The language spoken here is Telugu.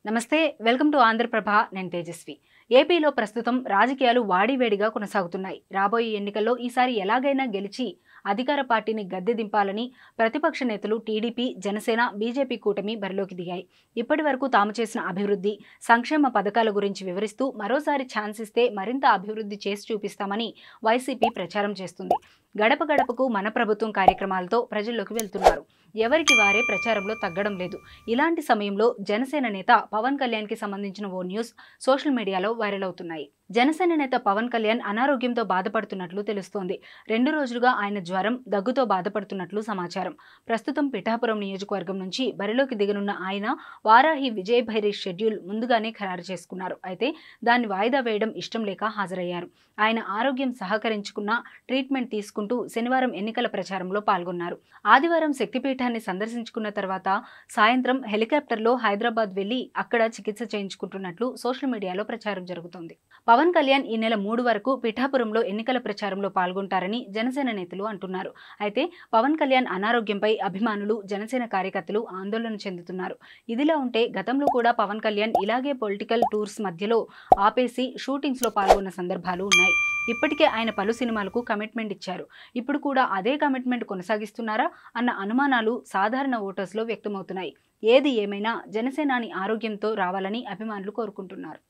నమస్తే, వెల్కమ్ టు ఆంధ్రప్రభ. నేను తేజస్వి. ఏపీలో ప్రస్తుతం రాజకీయాలు వాడివేడిగా కొనసాగుతున్నాయి. రాబోయే ఎన్నికల్లో ఈసారి ఎలాగైనా గెలిచి అధికార పార్టీని గద్దె దింపాలని ప్రతిపక్ష నేతలు టీడీపీ, జనసేన, బీజేపీ కూటమి బరిలోకి దిగాయి. ఇప్పటి వరకు తాము చేసిన అభివృద్ధి, సంక్షేమ పథకాల గురించి వివరిస్తూ మరోసారి ఛాన్స్ ఇస్తే మరింత అభివృద్ధి చేసి చూపిస్తామని వైసీపీ ప్రచారం చేస్తుంది. గడప గడపకు మన ప్రభుత్వం కార్యక్రమాలతో ప్రజల్లోకి వెళ్తున్నారు. ఎవరికి వారే ప్రచారంలో తగ్గడం లేదు. ఇలాంటి సమయంలో జనసేన నేత పవన్ కళ్యాణ్కి సంబంధించిన ఓ న్యూస్ సోషల్ మీడియాలో వైరల్ అవుతున్నాయి. జనసేన నేత పవన్ కళ్యాణ్ అనారోగ్యంతో బాధపడుతున్నట్లు తెలుస్తోంది. 2 రోజులుగా ఆయన జ్వరం, దగ్గుతో బాధపడుతున్నట్లు సమాచారం. ప్రస్తుతం పిఠాపురం నియోజకవర్గం నుంచి బరిలోకి దిగనున్న ఆయన వారాహి విజయభైరి షెడ్యూల్ ముందుగానే ఖరారు చేసుకున్నారు. అయితే దాన్ని వాయిదా వేయడం ఇష్టం లేక హాజరయ్యారు. ఆయన ఆరోగ్యం సహకరించుకున్న ట్రీట్మెంట్ తీసుకుంటూ శనివారం ఎన్నికల ప్రచారంలో పాల్గొన్నారు. ఆదివారం శక్తిపీఠాన్ని సందర్శించుకున్న తర్వాత సాయంత్రం హెలికాప్టర్లో హైదరాబాద్ వెళ్లి అక్కడ చికిత్స చేయించుకుంటున్నట్లు సోషల్ మీడియాలో ప్రచారం జరుగుతోంది. పవన్ కళ్యాణ్ ఈ నెల 3 వరకు పిఠాపురంలో ఎన్నికల ప్రచారంలో పాల్గొంటారని జనసేన నేతలు అంటున్నారు. అయితే పవన్ కళ్యాణ్ అనారోగ్యంపై అభిమానులు, జనసేన కార్యకర్తలు ఆందోళన చెందుతున్నారు. ఇదిలా ఉంటే గతంలో కూడా పవన్ కళ్యాణ్ ఇలాగే పొలిటికల్ టూర్స్ మధ్యలో ఆపేసి షూటింగ్స్ లో పాల్గొన్న సందర్భాలు ఉన్నాయి. ఇప్పటికే ఆయన పలు సినిమాలకు కమిట్మెంట్ ఇచ్చారు. ఇప్పుడు కూడా అదే కమిట్మెంట్ కొనసాగిస్తున్నారా అన్న అనుమానాలు సాధారణ ఓటర్స్లో వ్యక్తమవుతున్నాయి. ఏది ఏమైనా జనసేనాని ఆరోగ్యంతో రావాలని అభిమానులు కోరుకుంటున్నారు.